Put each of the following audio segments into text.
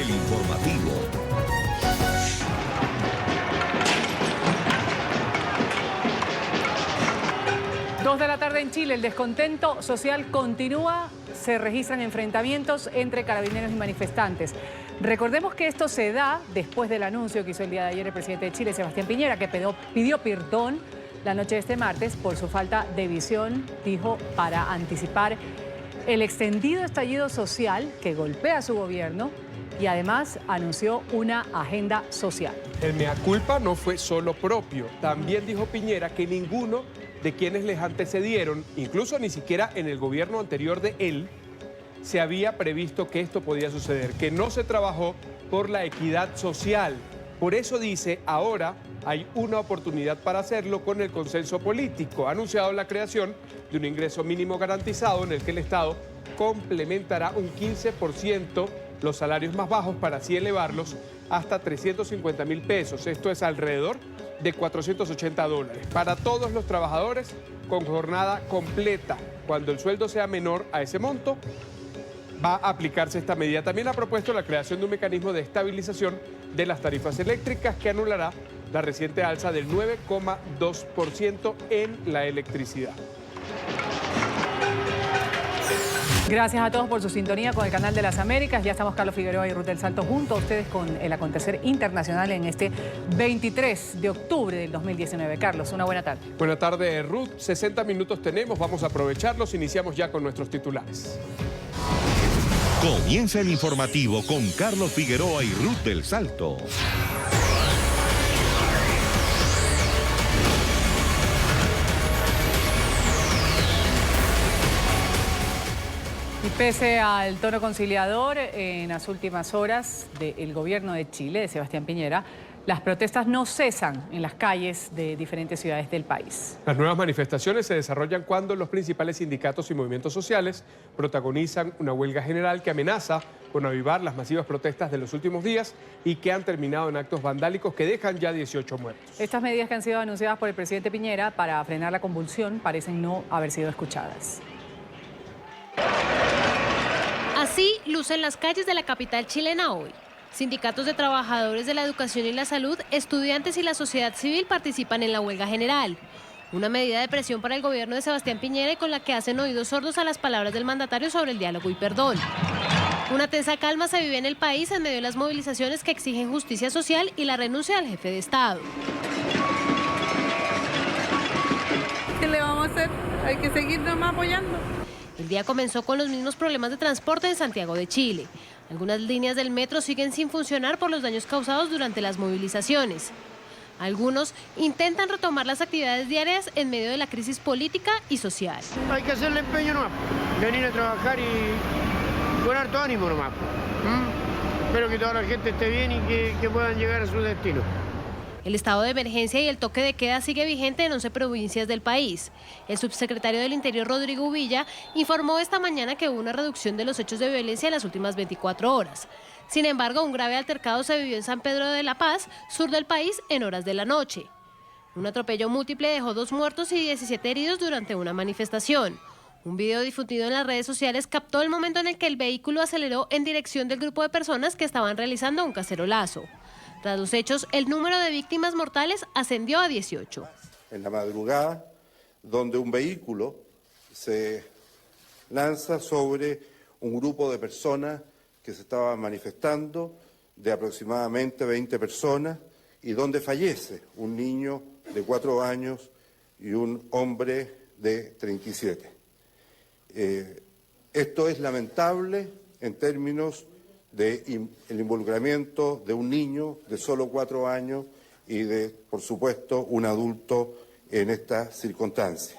el informativo. Dos de la tarde en Chile, el descontento social continúa, se registran enfrentamientos entre carabineros y manifestantes. Recordemos que esto se da después del anuncio que hizo el día de ayer el presidente de Chile, Sebastián Piñera, que pidió perdón la noche de este martes por su falta de visión, dijo, para anticipar el extendido estallido social que golpea a su gobierno y además anunció una agenda social. El mea culpa no fue solo propio. También dijo Piñera que ninguno de quienes les antecedieron, incluso ni siquiera en el gobierno anterior de él, se había previsto que esto podía suceder, que no se trabajó por la equidad social. Por eso dice, ahora hay una oportunidad para hacerlo con el consenso político. Ha anunciado la creación de un ingreso mínimo garantizado en el que el Estado complementará un 15% los salarios más bajos para así elevarlos hasta 350.000 pesos. Esto es alrededor de $480 para todos los trabajadores con jornada completa. Cuando el sueldo sea menor a ese monto, va a aplicarse esta medida. También ha propuesto la creación de un mecanismo de estabilización de las tarifas eléctricas que anulará la reciente alza del 9,2% en la electricidad. Gracias a todos por su sintonía con el Canal de las Américas. Ya estamos Carlos Figueroa y Ruth del Salto junto a ustedes con el acontecer internacional en este 23 de octubre del 2019. Carlos, una buena tarde. Buena tarde, Ruth. 60 minutos tenemos, vamos a aprovecharlos. Iniciamos ya con nuestros titulares. Comienza el informativo con Carlos Figueroa y Ruth del Salto. Y pese al tono conciliador en las últimas horas del gobierno de Chile, de Sebastián Piñera, las protestas no cesan en las calles de diferentes ciudades del país. Las nuevas manifestaciones se desarrollan cuando los principales sindicatos y movimientos sociales protagonizan una huelga general que amenaza con avivar las masivas protestas de los últimos días y que han terminado en actos vandálicos que dejan ya 18 muertos. Estas medidas que han sido anunciadas por el presidente Piñera para frenar la convulsión parecen no haber sido escuchadas. Así lucen las calles de la capital chilena hoy. Sindicatos de trabajadores de la educación y la salud, estudiantes y la sociedad civil participan en la huelga general. Una medida de presión para el gobierno de Sebastián Piñera y con la que hacen oídos sordos a las palabras del mandatario sobre el diálogo y perdón. Una tensa calma se vive en el país en medio de las movilizaciones que exigen justicia social y la renuncia del jefe de Estado. ¿Qué le vamos a hacer? Hay que seguir nomás apoyando. El día comenzó con los mismos problemas de transporte en Santiago de Chile. Algunas líneas del metro siguen sin funcionar por los daños causados durante las movilizaciones. Algunos intentan retomar las actividades diarias en medio de la crisis política y social. Hay que hacerle empeño nomás, venir a trabajar y con harto ánimo nomás. Espero que toda la gente esté bien y que puedan llegar a su destino. El estado de emergencia y el toque de queda sigue vigente en 11 provincias del país. El subsecretario del Interior, Rodrigo Villa, informó esta mañana que hubo una reducción de los hechos de violencia en las últimas 24 horas. Sin embargo, un grave altercado se vivió en San Pedro de la Paz, sur del país, en horas de la noche. Un atropello múltiple dejó 2 muertos y 17 heridos durante una manifestación. Un video difundido en las redes sociales captó el momento en el que el vehículo aceleró en dirección del grupo de personas que estaban realizando un cacerolazo. Tras los hechos, el número de víctimas mortales ascendió a 18. En la madrugada, donde un vehículo se lanza sobre un grupo de personas que se estaban manifestando, de aproximadamente 20 personas, y donde fallece un niño de 4 años y un hombre de 37. Esto es lamentable en términos del involucramiento de un niño de solo 4 años y de, por supuesto, un adulto en esta circunstancia.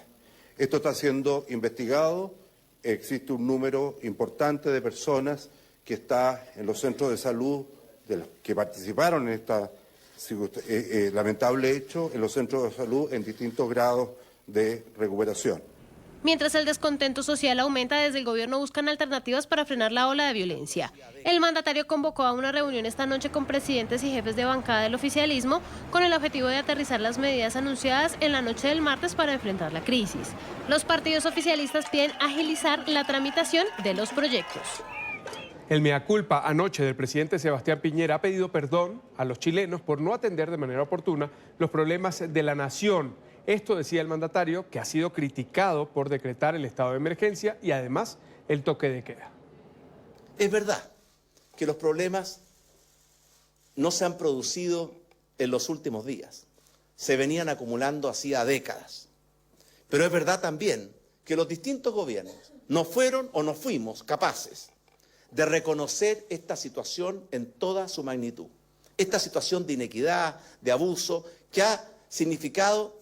Esto está siendo investigado, existe un número importante de personas que está en los centros de salud, de los que participaron en esta lamentable hecho, en los centros de salud en distintos grados de recuperación. Mientras el descontento social aumenta, desde el gobierno buscan alternativas para frenar la ola de violencia. El mandatario convocó a una reunión esta noche con presidentes y jefes de bancada del oficialismo con el objetivo de aterrizar las medidas anunciadas en la noche del martes para enfrentar la crisis. Los partidos oficialistas piden agilizar la tramitación de los proyectos. El mea culpa anoche del presidente Sebastián Piñera ha pedido perdón a los chilenos por no atender de manera oportuna los problemas de la nación. Esto decía el mandatario, que ha sido criticado por decretar el estado de emergencia y además el toque de queda. Es verdad que los problemas no se han producido en los últimos días, se venían acumulando hacía décadas. Pero es verdad también que los distintos gobiernos no fueron o no fuimos capaces de reconocer esta situación en toda su magnitud. Esta situación de inequidad, de abuso, que ha significado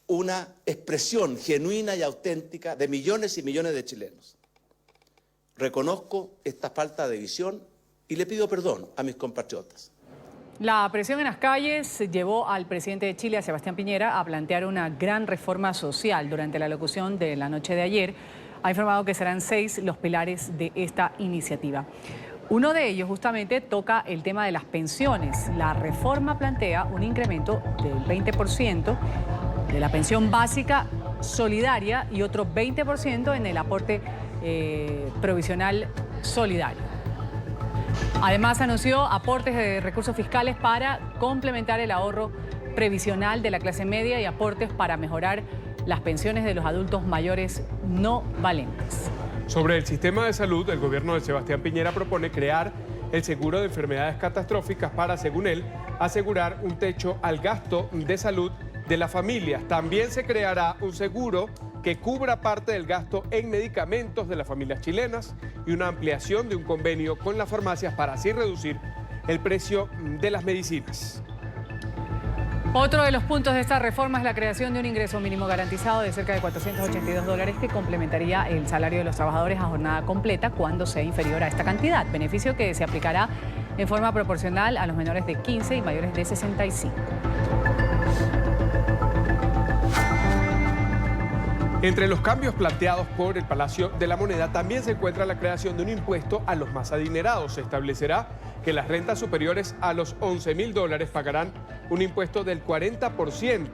una expresión genuina y auténtica de millones y millones de chilenos. Reconozco esta falta de visión y le pido perdón a mis compatriotas. La presión en las calles llevó al presidente de Chile, a Sebastián Piñera, a plantear una gran reforma social. Durante la locución de la noche de ayer, ha informado que serán 6 los pilares de esta iniciativa. Uno de ellos justamente toca el tema de las pensiones. La reforma plantea un incremento del 20% de la pensión básica solidaria y otro 20% en el aporte provisional solidario. Además, anunció aportes de recursos fiscales para complementar el ahorro previsional de la clase media y aportes para mejorar las pensiones de los adultos mayores no valentes. Sobre el sistema de salud, el gobierno de Sebastián Piñera propone crear el seguro de enfermedades catastróficas para, según él, asegurar un techo al gasto de salud de las familias. También se creará un seguro que cubra parte del gasto en medicamentos de las familias chilenas y una ampliación de un convenio con las farmacias para así reducir el precio de las medicinas. Otro de los puntos de esta reforma es la creación de un ingreso mínimo garantizado de cerca de $482 que complementaría el salario de los trabajadores a jornada completa cuando sea inferior a esta cantidad, beneficio que se aplicará en forma proporcional a los menores de 15 y mayores de 65. Entre los cambios planteados por el Palacio de la Moneda también se encuentra la creación de un impuesto a los más adinerados. Se establecerá que las rentas superiores a los $11.000 pagarán un impuesto del 40%.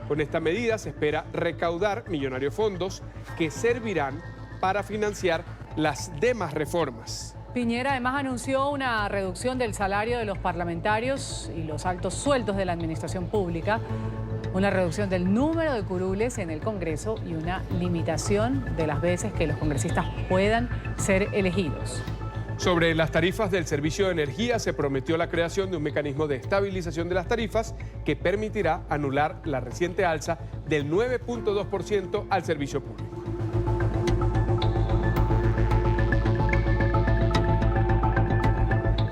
Con esta medida se espera recaudar millonarios fondos que servirán para financiar las demás reformas. Piñera además anunció una reducción del salario de los parlamentarios y los altos sueldos de la administración pública, una reducción del número de curules en el Congreso y una limitación de las veces que los congresistas puedan ser elegidos. Sobre las tarifas del servicio de energía, se prometió la creación de un mecanismo de estabilización de las tarifas que permitirá anular la reciente alza del 9.2% al servicio público.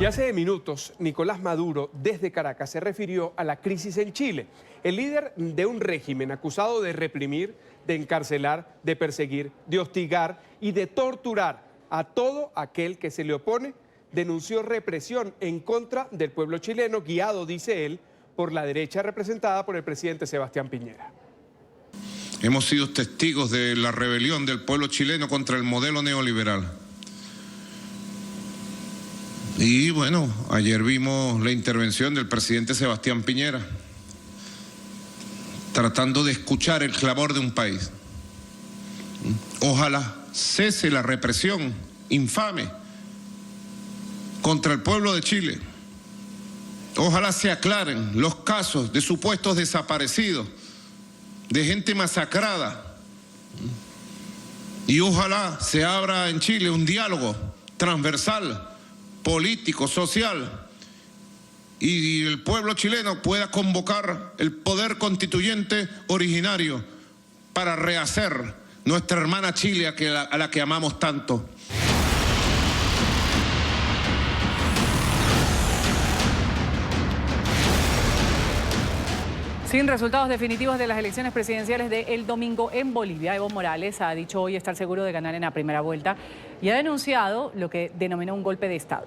Y hace minutos, Nicolás Maduro, desde Caracas, se refirió a la crisis en Chile. El líder de un régimen acusado de reprimir, de encarcelar, de perseguir, de hostigar y de torturar a todo aquel que se le opone, denunció represión en contra del pueblo chileno, guiado, dice él, por la derecha representada por el presidente Sebastián Piñera. Hemos sido testigos de la rebelión del pueblo chileno contra el modelo neoliberal. Y bueno, ayer vimos la intervención del presidente Sebastián Piñera, tratando de escuchar el clamor de un país. Ojalá cese la represión infame contra el pueblo de Chile. Ojalá se aclaren los casos de supuestos desaparecidos, de gente masacrada. Y ojalá se abra en Chile un diálogo transversal, político, social, y el pueblo chileno pueda convocar el poder constituyente originario para rehacer nuestra hermana Chile a la que amamos tanto. Sin resultados definitivos de las elecciones presidenciales del domingo en Bolivia, Evo Morales ha dicho hoy estar seguro de ganar en la primera vuelta y ha denunciado lo que denominó un golpe de Estado.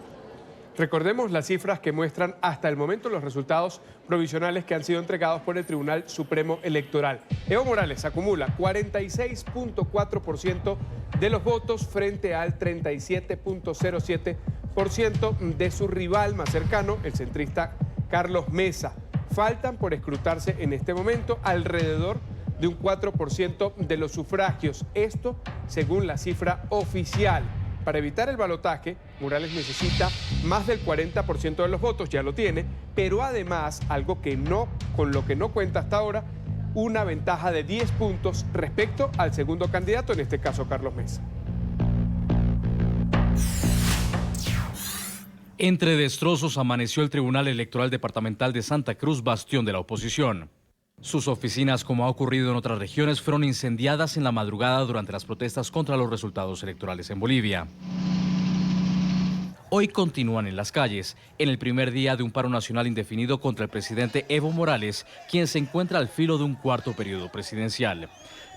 Recordemos las cifras que muestran hasta el momento los resultados provisionales que han sido entregados por el Tribunal Supremo Electoral. Evo Morales acumula 46.4% de los votos frente al 37.07% de su rival más cercano, el centrista Carlos Mesa. Faltan por escrutarse en este momento alrededor de un 4% de los sufragios. Esto según la cifra oficial. Para evitar el balotaje, Morales necesita más del 40% de los votos, ya lo tiene, pero además, algo que con lo que no cuenta hasta ahora, una ventaja de 10 puntos respecto al segundo candidato, en este caso Carlos Mesa. Entre destrozos amaneció el Tribunal Electoral Departamental de Santa Cruz, bastión de la oposición. Sus oficinas, como ha ocurrido en otras regiones, fueron incendiadas en la madrugada durante las protestas contra los resultados electorales en Bolivia. Hoy continúan en las calles, en el primer día de un paro nacional indefinido contra el presidente Evo Morales, quien se encuentra al filo de un cuarto periodo presidencial.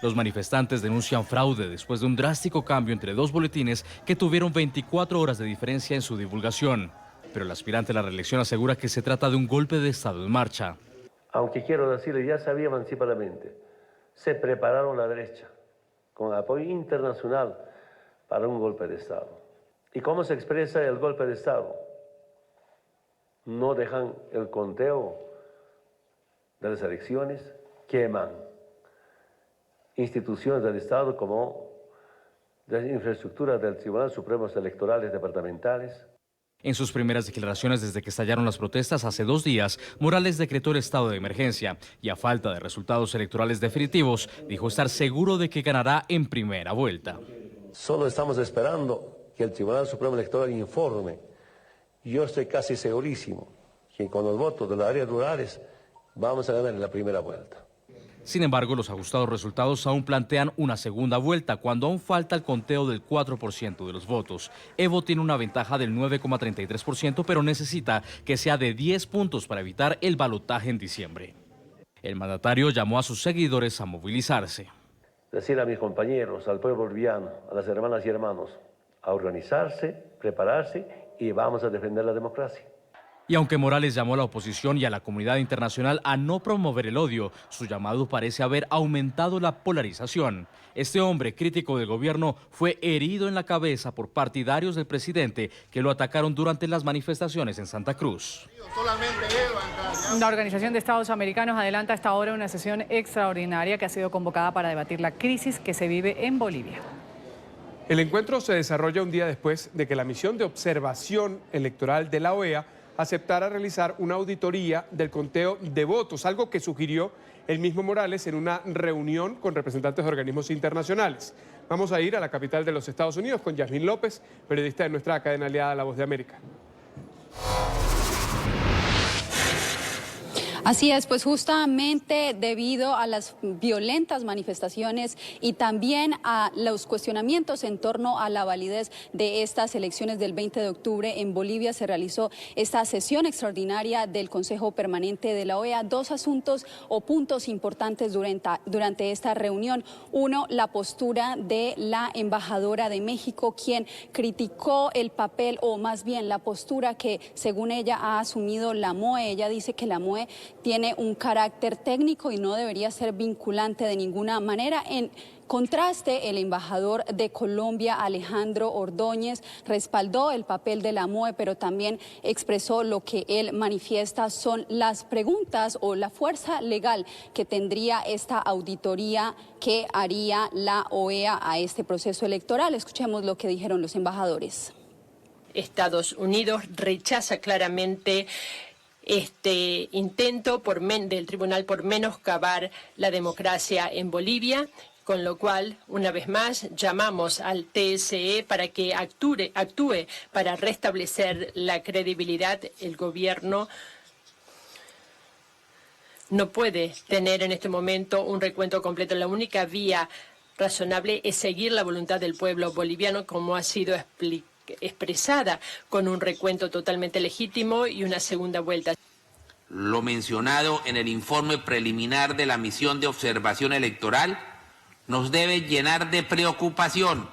Los manifestantes denuncian fraude después de un drástico cambio entre dos boletines que tuvieron 24 horas de diferencia en su divulgación. Pero el aspirante a la reelección asegura que se trata de un golpe de Estado en marcha. Aunque quiero decirle, ya sabía anticipadamente, se prepararon la derecha con apoyo internacional para un golpe de Estado. ¿Y cómo se expresa el golpe de Estado? No dejan el conteo de las elecciones, queman instituciones del Estado como las infraestructuras del Tribunal Supremo Electorales Departamentales. En sus primeras declaraciones desde que estallaron las protestas hace 2 días, Morales decretó el estado de emergencia y a falta de resultados electorales definitivos, dijo estar seguro de que ganará en primera vuelta. Solo estamos esperando que el Tribunal Supremo Electoral informe. Yo estoy casi segurísimo que con los votos de las áreas rurales vamos a ganar en la primera vuelta. Sin embargo, los ajustados resultados aún plantean una segunda vuelta, cuando aún falta el conteo del 4% de los votos. Evo tiene una ventaja del 9,33%, pero necesita que sea de 10 puntos para evitar el balotaje en diciembre. El mandatario llamó a sus seguidores a movilizarse. Decir a mis compañeros, al pueblo boliviano, a las hermanas y hermanos, a organizarse, prepararse y vamos a defender la democracia. Y aunque Morales llamó a la oposición y a la comunidad internacional a no promover el odio, su llamado parece haber aumentado la polarización. Este hombre, crítico del gobierno, fue herido en la cabeza por partidarios del presidente que lo atacaron durante las manifestaciones en Santa Cruz. La Organización de Estados Americanos adelanta hasta ahora una sesión extraordinaria que ha sido convocada para debatir la crisis que se vive en Bolivia. El encuentro se desarrolla un día después de que la misión de observación electoral de la OEA aceptara realizar una auditoría del conteo de votos, algo que sugirió el mismo Morales en una reunión con representantes de organismos internacionales. Vamos a ir a la capital de los Estados Unidos con Yasmín López, periodista de nuestra cadena aliada La Voz de América. Así es, pues justamente debido a las violentas manifestaciones y también a los cuestionamientos en torno a la validez de estas elecciones del 20 de octubre en Bolivia, se realizó esta sesión extraordinaria del Consejo Permanente de la OEA. 2 asuntos o puntos importantes durante esta reunión. Uno, la postura de la embajadora de México, quien criticó el papel, o más bien la postura que según ella ha asumido la MOE. Ella dice que la MOE tiene un carácter técnico y no debería ser vinculante de ninguna manera. En contraste, el embajador de Colombia, Alejandro Ordóñez, respaldó el papel de la MOE, pero también expresó lo que él manifiesta son las preguntas o la fuerza legal que tendría esta auditoría que haría la OEA a este proceso electoral. Escuchemos lo que dijeron los embajadores. Estados Unidos rechaza claramente este intento del tribunal por menoscabar la democracia en Bolivia, con lo cual, una vez más, llamamos al TSE para que actúe para restablecer la credibilidad. El gobierno no puede tener en este momento un recuento completo. La única vía razonable es seguir la voluntad del pueblo boliviano, como ha sido expresada con un recuento totalmente legítimo y una segunda vuelta. Lo mencionado en el informe preliminar de la misión de observación electoral nos debe llenar de preocupación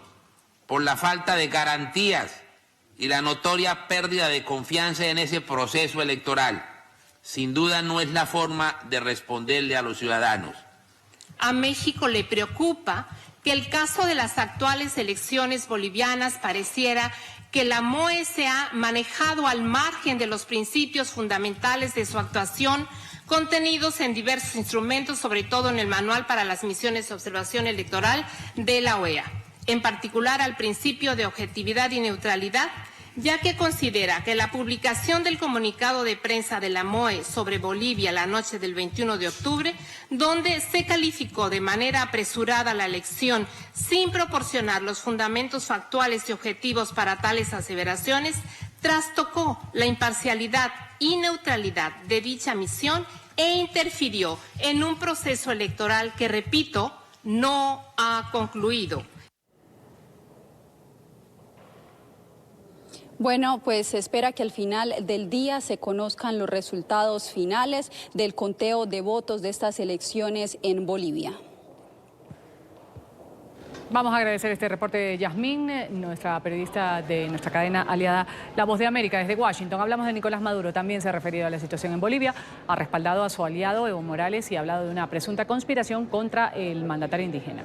por la falta de garantías y la notoria pérdida de confianza en ese proceso electoral. Sin duda no es la forma de responderle a los ciudadanos. A México le preocupa que el caso de las actuales elecciones bolivianas pareciera que la MOE se ha manejado al margen de los principios fundamentales de su actuación contenidos en diversos instrumentos, sobre todo en el Manual para las Misiones de Observación Electoral de la OEA, en particular al principio de objetividad y neutralidad ya que considera que la publicación del comunicado de prensa de la MOE sobre Bolivia la noche del 21 de octubre, donde se calificó de manera apresurada la elección sin proporcionar los fundamentos factuales y objetivos para tales aseveraciones, trastocó la imparcialidad y neutralidad de dicha misión e interfirió en un proceso electoral que, repito, no ha concluido. Bueno, pues se espera que al final del día se conozcan los resultados finales del conteo de votos de estas elecciones en Bolivia. Vamos a agradecer este reporte de Yasmín, nuestra periodista de nuestra cadena aliada La Voz de América desde Washington. Hablamos de Nicolás Maduro, también se ha referido a la situación en Bolivia, ha respaldado a su aliado Evo Morales y ha hablado de una presunta conspiración contra el mandatario indígena.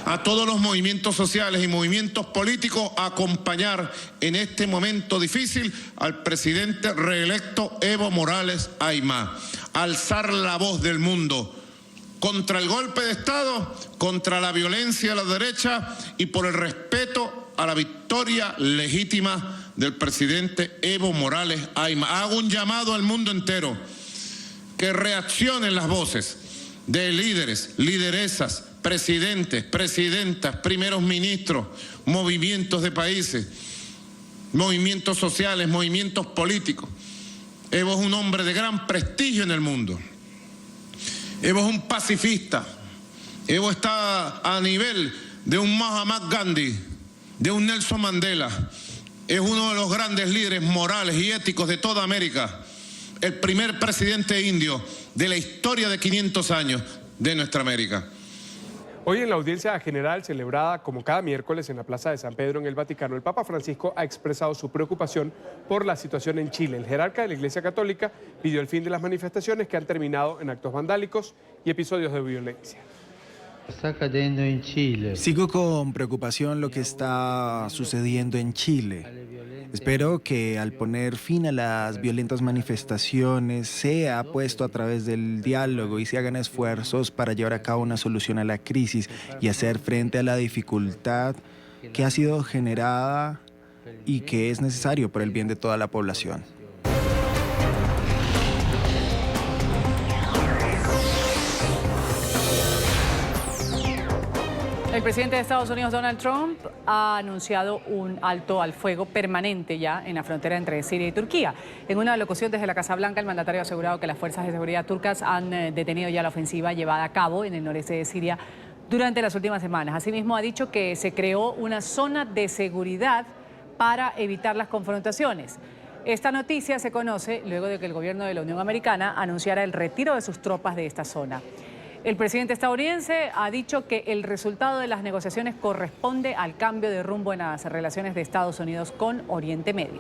A todos los movimientos sociales y movimientos políticos a acompañar en este momento difícil al presidente reelecto Evo Morales Aymá, alzar la voz del mundo contra el golpe de Estado, contra la violencia de la derecha y por el respeto a la victoria legítima del presidente Evo Morales Aymá. Hago un llamado al mundo entero que reaccionen las voces de líderes, lideresas, presidentes, presidentas, primeros ministros, movimientos de países, movimientos sociales, movimientos políticos. Evo es un hombre de gran prestigio en el mundo. Evo es un pacifista. Evo está a nivel de un Mahatma Gandhi, de un Nelson Mandela. Es uno de los grandes líderes morales y éticos de toda América. El primer presidente indio de la historia de 500 años de nuestra América. Hoy en la audiencia general celebrada como cada miércoles en la Plaza de San Pedro en el Vaticano, el Papa Francisco ha expresado su preocupación por la situación en Chile. El jerarca de la Iglesia Católica pidió el fin de las manifestaciones que han terminado en actos vandálicos y episodios de violencia. Está cayendo en Chile. Sigo con preocupación lo que está sucediendo en Chile. Espero que al poner fin a las violentas manifestaciones sea puesto a través del diálogo y se hagan esfuerzos para llevar a cabo una solución a la crisis y hacer frente a la dificultad que ha sido generada y que es necesario por el bien de toda la población. El presidente de Estados Unidos, Donald Trump, ha anunciado un alto al fuego permanente ya en la frontera entre Siria y Turquía. En una locución desde la Casa Blanca, el mandatario ha asegurado que las fuerzas de seguridad turcas han detenido ya la ofensiva llevada a cabo en el noreste de Siria durante las últimas semanas. Asimismo, ha dicho que se creó una zona de seguridad para evitar las confrontaciones. Esta noticia se conoce luego de que el gobierno de la Unión Americana anunciara el retiro de sus tropas de esta zona. El presidente estadounidense ha dicho que el resultado de las negociaciones corresponde al cambio de rumbo en las relaciones de Estados Unidos con Oriente Medio.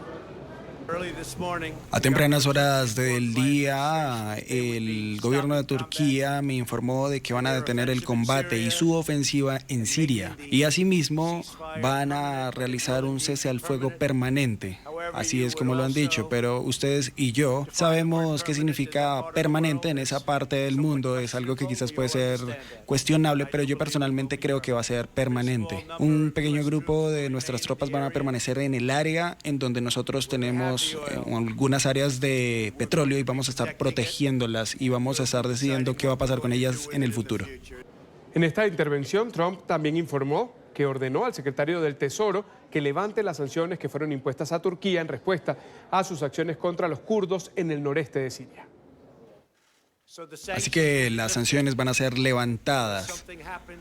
A tempranas horas del día, el gobierno de Turquía me informó de que van a detener el combate y su ofensiva en Siria. Y asimismo van a realizar un cese al fuego permanente. Así es como lo han dicho, pero ustedes y yo sabemos qué significa permanente en esa parte del mundo. Es algo que quizás puede ser cuestionable, pero yo personalmente creo que va a ser permanente. Un pequeño grupo de nuestras tropas van a permanecer en el área en donde nosotros tenemos algunas áreas de petróleo y vamos a estar protegiéndolas y vamos a estar decidiendo qué va a pasar con ellas en el futuro. En esta intervención, Trump también informó que ordenó al secretario del Tesoro que levante las sanciones que fueron impuestas a Turquía en respuesta a sus acciones contra los kurdos en el noreste de Siria. Así que las sanciones van a ser levantadas,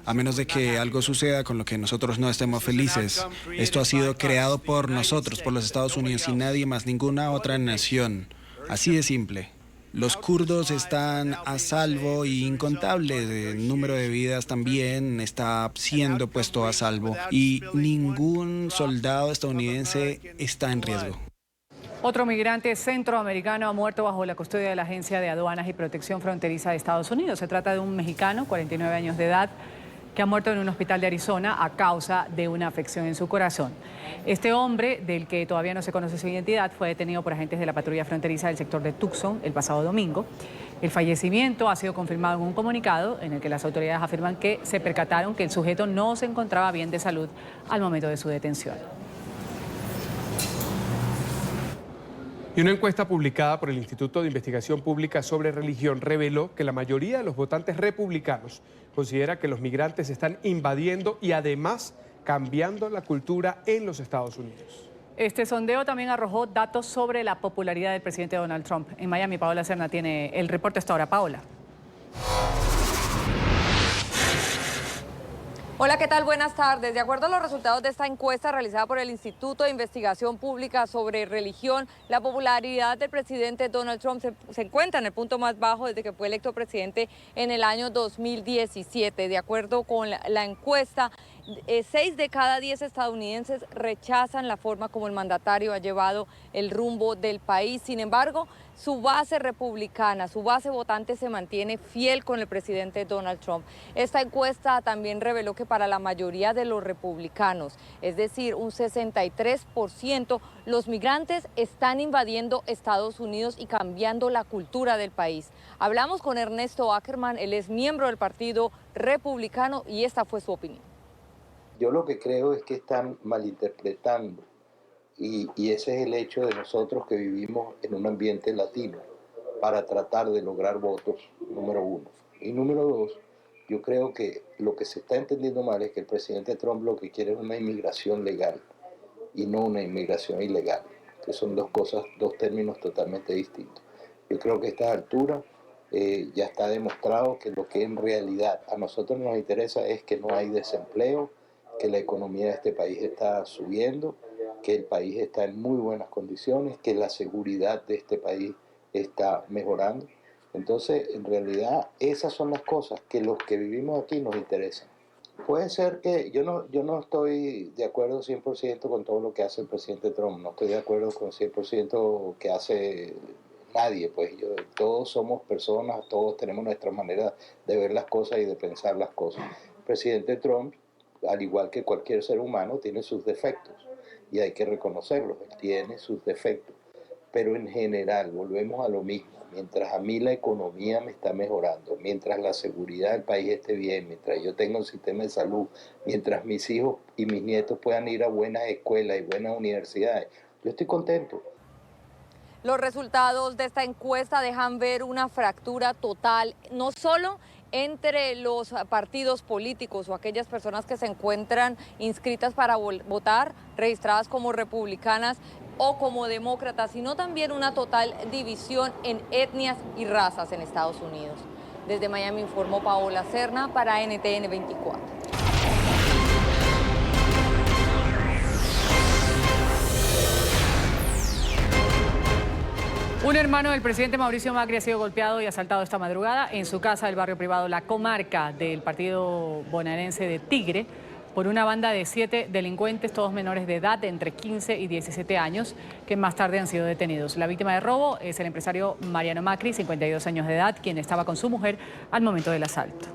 a menos de que algo suceda con lo que nosotros no estemos felices. Esto ha sido creado por nosotros, por los Estados Unidos y nadie más, ninguna otra nación. Así de simple. Los kurdos están a salvo y incontable, el número de vidas también está siendo puesto a salvo y ningún soldado estadounidense está en riesgo. Otro migrante centroamericano ha muerto bajo la custodia de la Agencia de Aduanas y Protección Fronteriza de Estados Unidos. Se trata de un mexicano, 49 años de edad, que ha muerto en un hospital de Arizona a causa de una afección en su corazón. Este hombre, del que todavía no se conoce su identidad, fue detenido por agentes de la patrulla fronteriza del sector de Tucson el pasado domingo. El fallecimiento ha sido confirmado en un comunicado en el que las autoridades afirman que se percataron que el sujeto no se encontraba bien de salud al momento de su detención. Y una encuesta publicada por el Instituto de Investigación Pública sobre Religión reveló que la mayoría de los votantes republicanos considera que los migrantes están invadiendo y además cambiando la cultura en los Estados Unidos. Este sondeo también arrojó datos sobre la popularidad del presidente Donald Trump. En Miami, Paola Serna tiene el reporte hasta ahora. Paola. Hola, ¿qué tal? Buenas tardes. De acuerdo a los resultados de esta encuesta realizada por el Instituto de Investigación Pública sobre Religión, la popularidad del presidente Donald Trump se encuentra en el punto más bajo desde que fue electo presidente en el año 2017. De acuerdo con la encuesta, 6 de cada 10 estadounidenses rechazan la forma como el mandatario ha llevado el rumbo del país. Sin embargo, su base republicana, su base votante se mantiene fiel con el presidente Donald Trump. Esta encuesta también reveló que para la mayoría de los republicanos, es decir, un 63%, los migrantes están invadiendo Estados Unidos y cambiando la cultura del país. Hablamos con Ernesto Ackerman, él es miembro del Partido Republicano y esta fue su opinión. Yo lo que creo es que están malinterpretando y ese es el hecho de nosotros que vivimos en un ambiente latino para tratar de lograr votos, número uno. Y número dos, yo creo que lo que se está entendiendo mal es que el presidente Trump lo que quiere es una inmigración legal y no una inmigración ilegal, que son dos términos totalmente distintos. Yo creo que a esta altura ya está demostrado que lo que en realidad a nosotros nos interesa es que no hay desempleo, que la economía de este país está subiendo, que el país está en muy buenas condiciones, que la seguridad de este país está mejorando. Entonces, en realidad, esas son las cosas que los que vivimos aquí nos interesan. Puede ser que yo no estoy de acuerdo 100% con todo lo que hace el presidente Trump, no estoy de acuerdo con 100% que hace nadie, pues todos somos personas, todos tenemos nuestra manera de ver las cosas y de pensar las cosas. El presidente Trump, al igual que cualquier ser humano, tiene sus defectos y hay que reconocerlos, él tiene sus defectos, pero en general volvemos a lo mismo. Mientras a mí la economía me está mejorando, mientras la seguridad del país esté bien, mientras yo tenga un sistema de salud, mientras mis hijos y mis nietos puedan ir a buenas escuelas y buenas universidades, yo estoy contento. Los resultados de esta encuesta dejan ver una fractura total, no solo entre los partidos políticos o aquellas personas que se encuentran inscritas para votar, registradas como republicanas o como demócratas, sino también una total división en etnias y razas en Estados Unidos. Desde Miami informó Paola Serna para NTN 24. Un hermano del presidente Mauricio Macri ha sido golpeado y asaltado esta madrugada en su casa del barrio privado La Comarca del partido bonaerense de Tigre por una banda de 7 delincuentes, todos menores de edad, de entre 15 y 17 años, que más tarde han sido detenidos. La víctima de robo es el empresario Mariano Macri, 52 años de edad, quien estaba con su mujer al momento del asalto.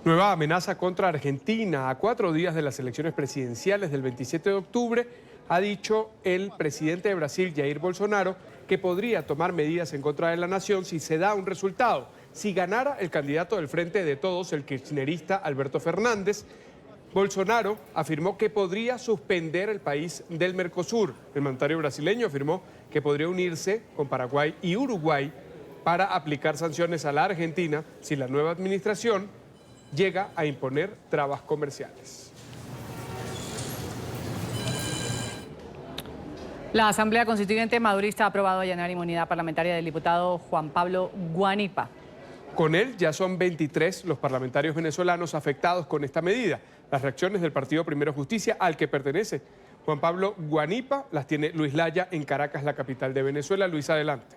Nueva amenaza contra Argentina. A 4 días de las elecciones presidenciales del 27 de octubre, ha dicho el presidente de Brasil, Jair Bolsonaro, que podría tomar medidas en contra de la nación si se da un resultado. Si ganara el candidato del Frente de Todos, el kirchnerista Alberto Fernández, Bolsonaro afirmó que podría suspender el país del Mercosur. El mandatario brasileño afirmó que podría unirse con Paraguay y Uruguay para aplicar sanciones a la Argentina si la nueva administración llega a imponer trabas comerciales. La Asamblea Constituyente madurista ha aprobado allanar inmunidad parlamentaria del diputado Juan Pablo Guanipa. Con él ya son 23 los parlamentarios venezolanos afectados con esta medida. Las reacciones del Partido Primero Justicia, al que pertenece Juan Pablo Guanipa, las tiene Luis Laya en Caracas, la capital de Venezuela. Luis, adelante.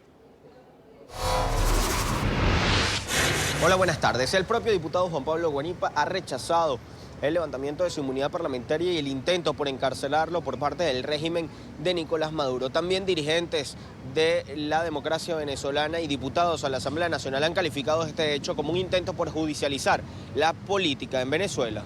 Hola, buenas tardes. El propio diputado Juan Pablo Guanipa ha rechazado el levantamiento de su inmunidad parlamentaria y el intento por encarcelarlo por parte del régimen de Nicolás Maduro. También dirigentes de la democracia venezolana y diputados a la Asamblea Nacional han calificado este hecho como un intento por judicializar la política en Venezuela.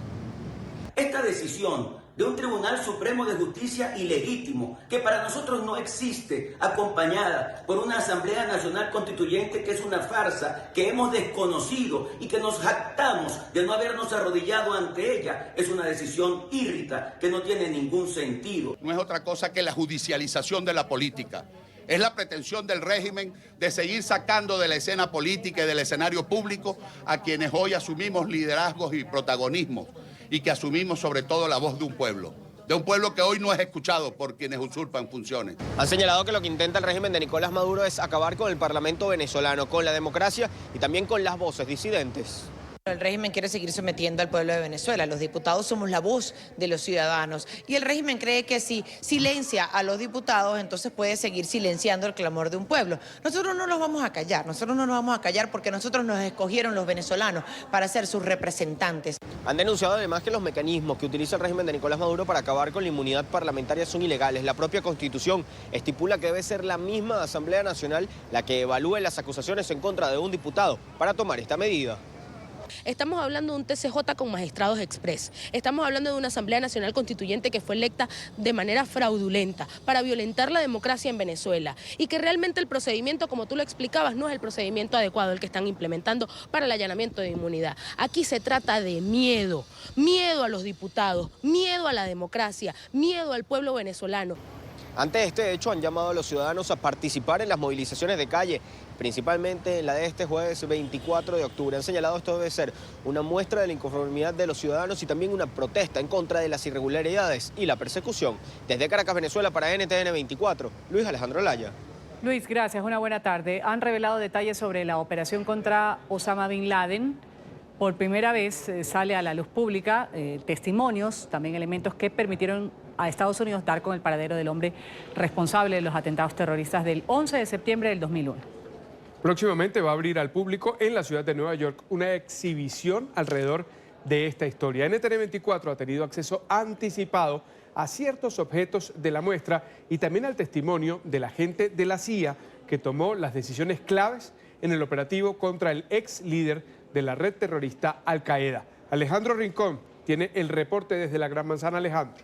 Esta decisión de un Tribunal Supremo de Justicia ilegítimo, que para nosotros no existe, acompañada por una Asamblea Nacional Constituyente que es una farsa, que hemos desconocido y que nos jactamos de no habernos arrodillado ante ella, es una decisión írrita que no tiene ningún sentido. No es otra cosa que la judicialización de la política. Es la pretensión del régimen de seguir sacando de la escena política y del escenario público a quienes hoy asumimos liderazgos y protagonismos y que asumimos sobre todo la voz de un pueblo que hoy no es escuchado por quienes usurpan funciones. Han señalado que lo que intenta el régimen de Nicolás Maduro es acabar con el Parlamento venezolano, con la democracia y también con las voces disidentes. El régimen quiere seguir sometiendo al pueblo de Venezuela. Los diputados somos la voz de los ciudadanos. Y el régimen cree que si silencia a los diputados, entonces puede seguir silenciando el clamor de un pueblo. Nosotros no nos vamos a callar. Nosotros no nos vamos a callar porque nosotros nos escogieron los venezolanos para ser sus representantes. Han denunciado además que los mecanismos que utiliza el régimen de Nicolás Maduro para acabar con la inmunidad parlamentaria son ilegales. La propia Constitución estipula que debe ser la misma Asamblea Nacional la que evalúe las acusaciones en contra de un diputado para tomar esta medida. Estamos hablando de un TCJ con magistrados express. Estamos hablando de una Asamblea Nacional Constituyente que fue electa de manera fraudulenta para violentar la democracia en Venezuela y que realmente el procedimiento, como tú lo explicabas, no es el procedimiento adecuado el que están implementando para el allanamiento de inmunidad. Aquí se trata de miedo, miedo a los diputados, miedo a la democracia, miedo al pueblo venezolano. Ante este hecho han llamado a los ciudadanos a participar en las movilizaciones de calle, principalmente en la de este jueves 24 de octubre. Han señalado esto debe ser una muestra de la inconformidad de los ciudadanos y también una protesta en contra de las irregularidades y la persecución. Desde Caracas, Venezuela, para NTN 24, Luis Alejandro Laya. Luis, gracias. Una buena tarde. Han revelado detalles sobre la operación contra Osama Bin Laden. Por primera vez sale a la luz pública testimonios, también elementos que permitieron a Estados Unidos dar con el paradero del hombre responsable de los atentados terroristas del 11 de septiembre del 2001. Próximamente va a abrir al público en la ciudad de Nueva York una exhibición alrededor de esta historia. NTN 24 ha tenido acceso anticipado a ciertos objetos de la muestra y también al testimonio de la gente de la CIA que tomó las decisiones claves en el operativo contra el ex líder de la red terrorista Al Qaeda. Alejandro Rincón tiene el reporte desde la Gran Manzana. Alejandro.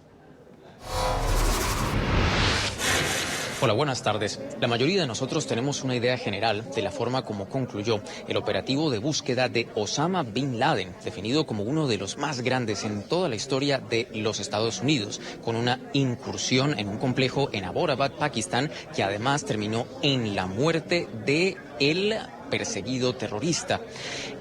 Hola, buenas tardes. La mayoría de nosotros tenemos una idea general de la forma como concluyó el operativo de búsqueda de Osama Bin Laden, definido como uno de los más grandes en toda la historia de los Estados Unidos, con una incursión en un complejo en Abbottabad, Pakistán, que además terminó en la muerte de el perseguido terrorista.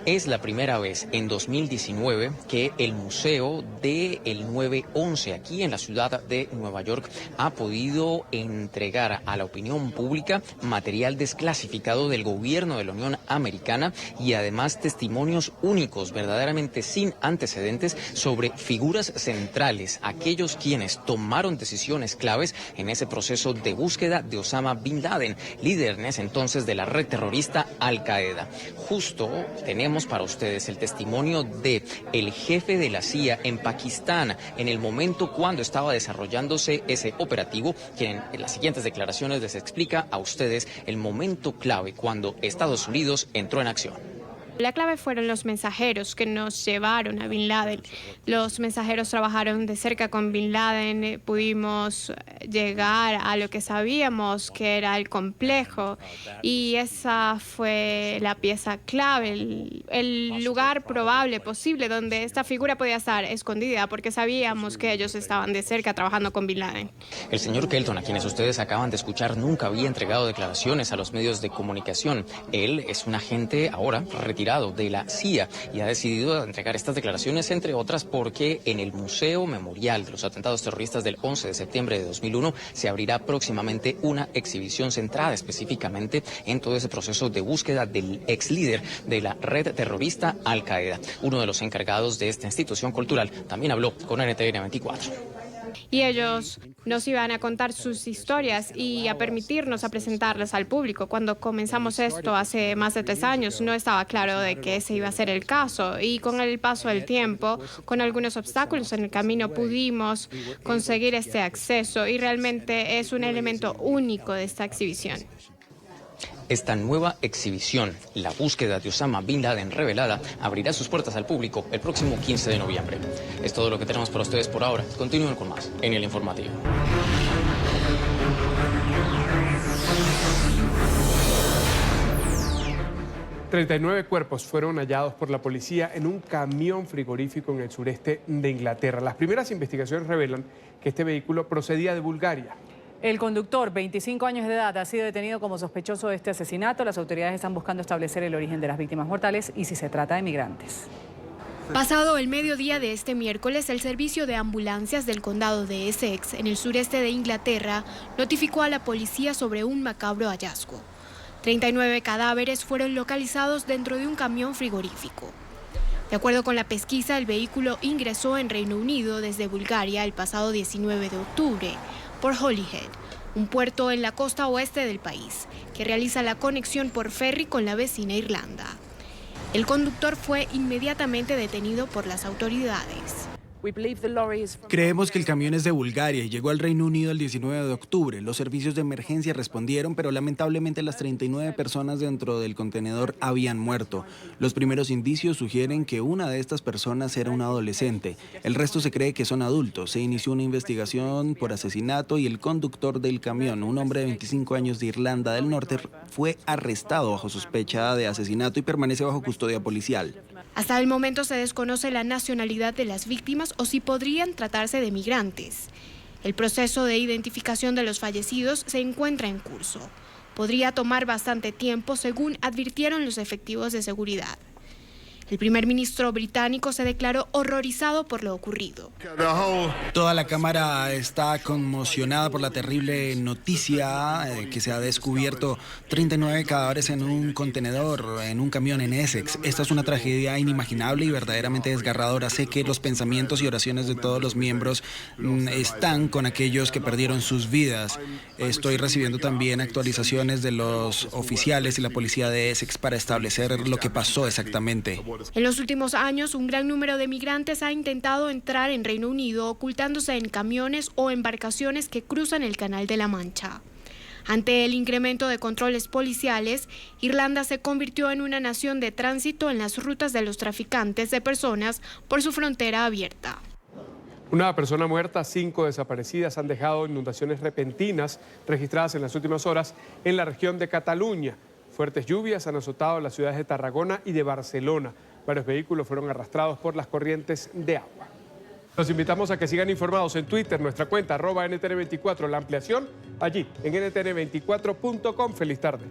Es la primera vez en 2019 que el Museo del 9/11 aquí en la ciudad de Nueva York ha podido entregar a la opinión pública material desclasificado del gobierno de la Unión Americana y además testimonios únicos, verdaderamente sin antecedentes, sobre figuras centrales, aquellos quienes tomaron decisiones claves en ese proceso de búsqueda de Osama Bin Laden, líder en ese entonces de la red terrorista Al Qaeda. Justo tenemos para ustedes el testimonio de el jefe de la CIA en Pakistán en el momento cuando estaba desarrollándose ese operativo, quien en las siguientes declaraciones les explica a ustedes el momento clave cuando Estados Unidos entró en acción. La clave fueron los mensajeros que nos llevaron a Bin Laden. Los mensajeros trabajaron de cerca con Bin Laden, pudimos llegar a lo que sabíamos que era el complejo y esa fue la pieza clave, el lugar probable, posible, donde esta figura podía estar escondida porque sabíamos que ellos estaban de cerca trabajando con Bin Laden. El señor Kelton, a quienes ustedes acaban de escuchar, nunca había entregado declaraciones a los medios de comunicación. Él es un agente ahora retirado de la CIA y ha decidido entregar estas declaraciones, entre otras, porque en el Museo Memorial de los Atentados Terroristas del 11 de septiembre de 2001 se abrirá próximamente una exhibición centrada específicamente en todo ese proceso de búsqueda del ex líder de la red terrorista Al Qaeda. Uno de los encargados de esta institución cultural también habló con NTN 24. Y ellos nos iban a contar sus historias y a permitirnos a presentarlas al público. Cuando comenzamos esto hace más de 3 años no estaba claro de que ese iba a ser el caso y con el paso del tiempo, con algunos obstáculos en el camino, pudimos conseguir este acceso y realmente es un elemento único de esta exhibición. Esta nueva exhibición, La búsqueda de Osama Bin Laden revelada, abrirá sus puertas al público el próximo 15 de noviembre. Es todo lo que tenemos para ustedes por ahora. Continúen con más en El Informativo. ...39 cuerpos fueron hallados por la policía en un camión frigorífico en el sureste de Inglaterra. Las primeras investigaciones revelan que este vehículo procedía de Bulgaria. El conductor, 25 años de edad, ha sido detenido como sospechoso de este asesinato. Las autoridades están buscando establecer el origen de las víctimas mortales y si se trata de migrantes. Pasado el mediodía de este miércoles, el servicio de ambulancias del condado de Essex, en el sureste de Inglaterra, notificó a la policía sobre un macabro hallazgo. 39 cadáveres fueron localizados dentro de un camión frigorífico. De acuerdo con la pesquisa, el vehículo ingresó en Reino Unido desde Bulgaria el pasado 19 de octubre por Holyhead, un puerto en la costa oeste del país, que realiza la conexión por ferry con la vecina Irlanda. El conductor fue inmediatamente detenido por las autoridades. Creemos que el camión es de Bulgaria y llegó al Reino Unido el 19 de octubre. Los servicios de emergencia respondieron, pero lamentablemente las 39 personas dentro del contenedor habían muerto. Los primeros indicios sugieren que una de estas personas era un adolescente. El resto se cree que son adultos. Se inició una investigación por asesinato y el conductor del camión, un hombre de 25 años de Irlanda del Norte, fue arrestado bajo sospecha de asesinato y permanece bajo custodia policial. Hasta el momento se desconoce la nacionalidad de las víctimas o si podrían tratarse de migrantes. El proceso de identificación de los fallecidos se encuentra en curso. Podría tomar bastante tiempo, según advirtieron los efectivos de seguridad. El primer ministro británico se declaró horrorizado por lo ocurrido. Toda la Cámara está conmocionada por la terrible noticia que se ha descubierto 39 cadáveres en un contenedor, en un camión en Essex. Esta es una tragedia inimaginable y verdaderamente desgarradora. Sé que los pensamientos y oraciones de todos los miembros están con aquellos que perdieron sus vidas. Estoy recibiendo también actualizaciones de los oficiales y la policía de Essex para establecer lo que pasó exactamente. En los últimos años, un gran número de migrantes ha intentado entrar en Reino Unido ocultándose en camiones o embarcaciones que cruzan el Canal de la Mancha. Ante el incremento de controles policiales, Irlanda se convirtió en una nación de tránsito en las rutas de los traficantes de personas por su frontera abierta. Una persona muerta, 5 desaparecidas han dejado inundaciones repentinas registradas en las últimas horas en la región de Cataluña. Fuertes lluvias han azotado las ciudades de Tarragona y de Barcelona. Varios vehículos fueron arrastrados por las corrientes de agua. Los invitamos a que sigan informados en Twitter, nuestra cuenta @NTN24. La ampliación allí en ntn24.com. Feliz tarde.